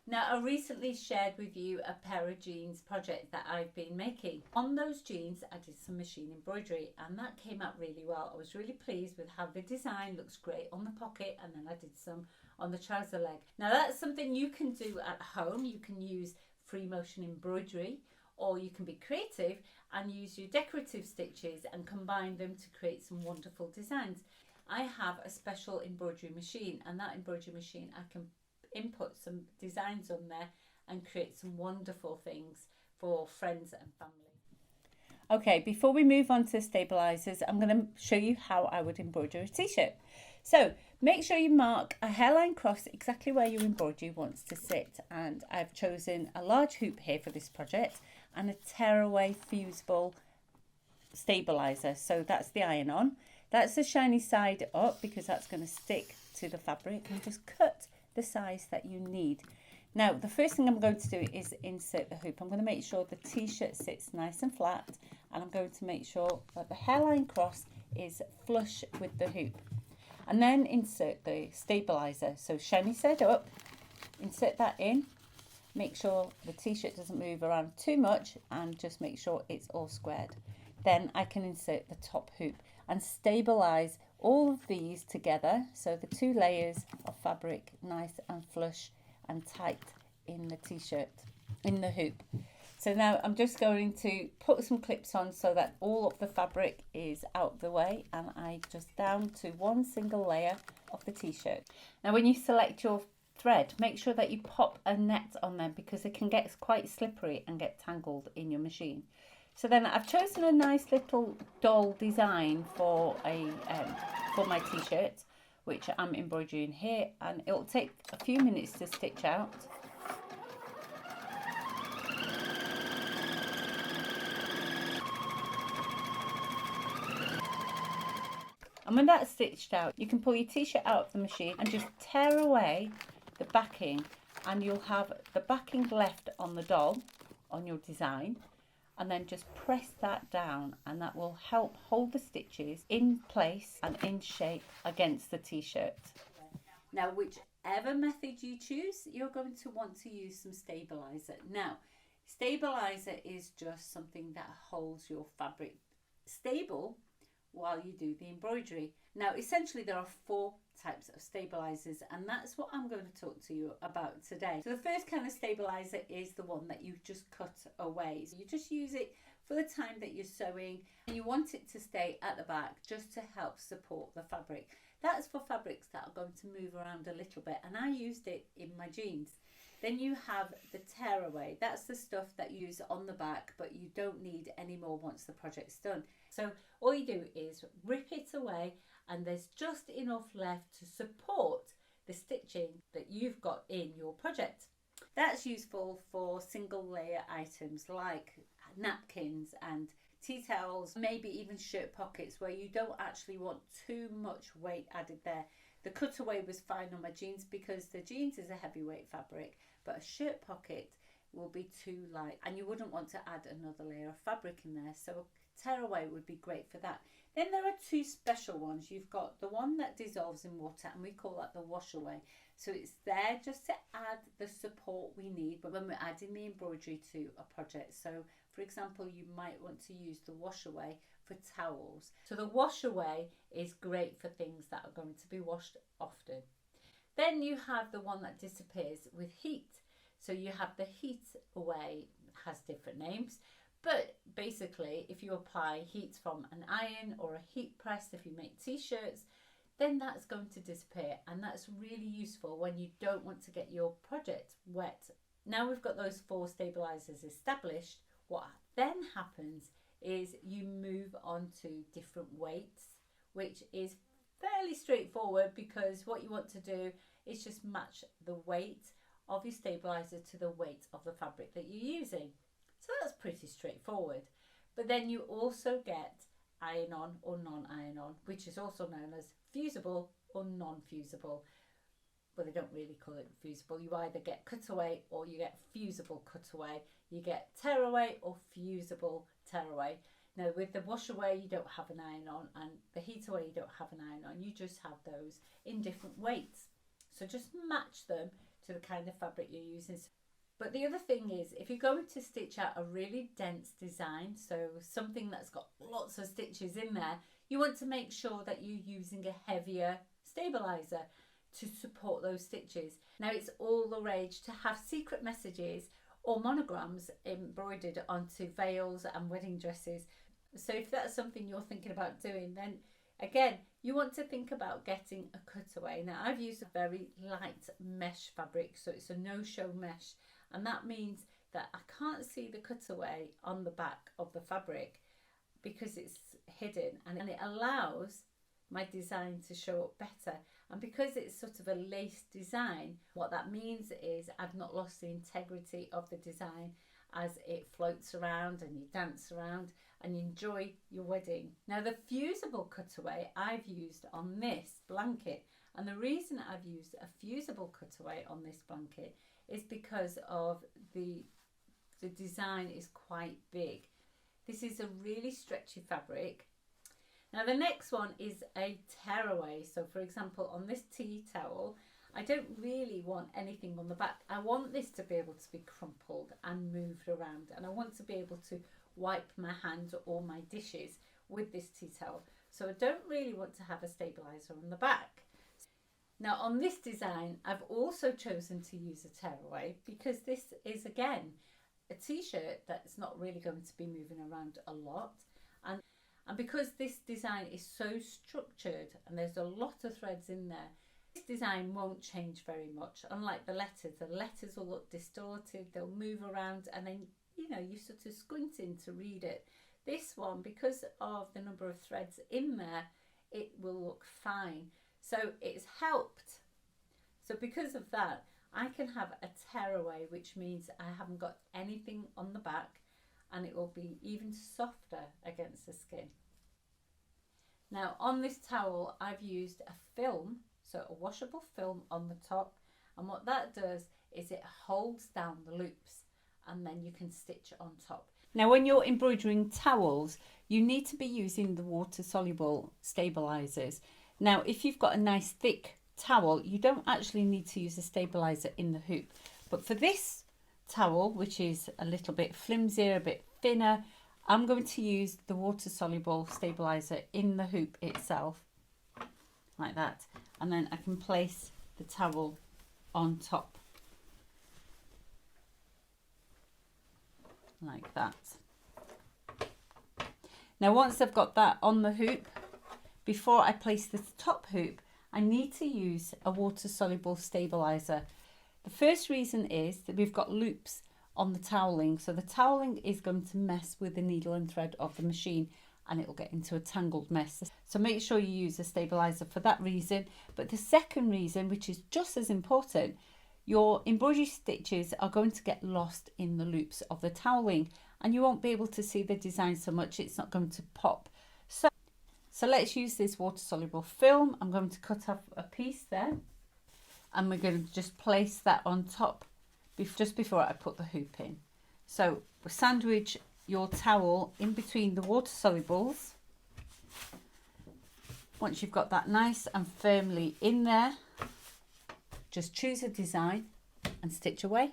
Now, I recently shared with you a pair of jeans project that I've been making. On those jeans, I did some machine embroidery and that came out really well. I was really pleased with how the design looks great on the pocket, and then I did some on the trouser leg. Now, that's something you can do at home. You can use free motion embroidery, or you can be creative and use your decorative stitches and combine them to create some wonderful designs. I have a special embroidery machine, and that embroidery machine I can input some designs on there and create some wonderful things for friends and family. Okay, before we move on to stabilizers, I'm going to show you how I would embroider a t-shirt. So make sure you mark a hairline cross exactly where your embroidery wants to sit, and I've chosen a large hoop here for this project and a tearaway fusible stabilizer. So that's the iron-on. That's the shiny side up because that's going to stick to the fabric, and just cut the size that you need. Now, the first thing I'm going to do is insert the hoop. I'm going to make sure the t-shirt sits nice and flat, and I'm going to make sure that the hairline cross is flush with the hoop. And then insert the stabilizer. So shiny side up, insert that in. Make sure the t-shirt doesn't move around too much, and just make sure it's all squared. Then I can insert the top hoop and stabilize all of these together, so the two layers of fabric nice and flush and tight in the t-shirt, in the hoop. So now I'm just going to put some clips on so that all of the fabric is out the way, and I just down to one single layer of the t-shirt. Now when you select your thread, make sure that you pop a net on them because it can get quite slippery and get tangled in your machine. So then I've chosen a nice little doll design for my t-shirt, which I'm embroidering here, and it'll take a few minutes to stitch out. And when that's stitched out, you can pull your t-shirt out of the machine and just tear away the backing, and you'll have the backing left on the doll on your design. And then just press that down, and that will help hold the stitches in place and in shape against the t-shirt. Now, whichever method you choose, you're going to want to use some stabilizer. Now, stabilizer is just something that holds your fabric stable while you do the embroidery. Now, essentially there are 4 types of stabilizers, and that's what I'm going to talk to you about today. So the first kind of stabilizer is the one that you just cut away. So you just use it for the time that you're sewing, and you want it to stay at the back just to help support the fabric. That's for fabrics that are going to move around a little bit, and I used it in my jeans. Then you have the tearaway. That's the stuff that you use on the back, but you don't need any more once the project's done. So all you do is rip it away, and there's just enough left to support the stitching that you've got in your project. That's useful for single layer items like napkins and tea towels, maybe even shirt pockets where you don't actually want too much weight added there. The cutaway was fine on my jeans because the jeans is a heavyweight fabric, but a shirt pocket will be too light and you wouldn't want to add another layer of fabric in there. So tearaway would be great for that. Then there are 2 special ones. You've got the one that dissolves in water, and we call that the wash away. So it's there just to add the support we need when we're adding the embroidery to a project. So for example, you might want to use the wash away for towels. So the wash away is great for things that are going to be washed often. Then you have the one that disappears with heat. So you have the heat away, has different names. But basically, if you apply heat from an iron or a heat press, if you make t-shirts, then that's going to disappear. And that's really useful when you don't want to get your project wet. Now we've got those 4 stabilizers established, what then happens is you move on to different weights, which is fairly straightforward because what you want to do is just match the weight of your stabilizer to the weight of the fabric that you're using. So that's pretty straightforward. But then you also get iron-on or non-iron-on, which is also known as fusible or non-fusible. Well, they don't really call it fusible. You either get cutaway or you get fusible cutaway. You get tearaway or fusible tearaway. Now with the wash away you don't have an iron-on, and the heat away you don't have an iron-on. You just have those in different weights. So just match them to the kind of fabric you're using. But the other thing is, if you're going to stitch out a really dense design, so something that's got lots of stitches in there, you want to make sure that you're using a heavier stabiliser to support those stitches. Now, it's all the rage to have secret messages or monograms embroidered onto veils and wedding dresses. So if that's something you're thinking about doing, then again, you want to think about getting a cutaway. Now, I've used a very light mesh fabric, so it's a no-show mesh. And that means that I can't see the cutaway on the back of the fabric because it's hidden, and it allows my design to show up better. And because it's sort of a lace design, what that means is I've not lost the integrity of the design as it floats around and you dance around and you enjoy your wedding. Now, the fusible cutaway I've used on this blanket, and the reason I've used a fusible cutaway on this blanket is because of the design is quite big. This is a really stretchy fabric. Now, the next one is a tearaway. So for example, on this tea towel, I don't really want anything on the back. I want this to be able to be crumpled and moved around, and I want to be able to wipe my hands or my dishes with this tea towel. So I don't really want to have a stabiliser on the back. Now, on this design, I've also chosen to use a tearaway because this is, again, a t-shirt that's not really going to be moving around a lot. And because this design is so structured and there's a lot of threads in there, this design won't change very much. Unlike the letters will look distorted, they'll move around, and then, you know, you're sort of squinting to read it. This one, because of the number of threads in there, it will look fine. So it's helped. So because of that, I can have a tearaway, which means I haven't got anything on the back, and it will be even softer against the skin. Now, on this towel, I've used a film, so a washable film on the top, and what that does is it holds down the loops, and then you can stitch on top. Now, when you're embroidering towels, you need to be using the water-soluble stabilisers. Now, if you've got a nice thick towel, you don't actually need to use a stabiliser in the hoop. But for this towel, which is a little bit flimsier, a bit thinner, I'm going to use the water-soluble stabiliser in the hoop itself, like that. And then I can place the towel on top, like that. Now, once I've got that on the hoop, before I place the top hoop, I need to use a water-soluble stabiliser. The first reason is that we've got loops on the toweling, so the toweling is going to mess with the needle and thread of the machine, and it will get into a tangled mess. So make sure you use a stabiliser for that reason. But the second reason, which is just as important, your embroidery stitches are going to get lost in the loops of the toweling, and you won't be able to see the design so much. It's not going to pop. So let's use this water-soluble film. I'm going to cut off a piece there, and we're going to just place that on top just before I put the hoop in. So sandwich your towel in between the water-solubles. Once you've got that nice and firmly in there, just choose a design and stitch away.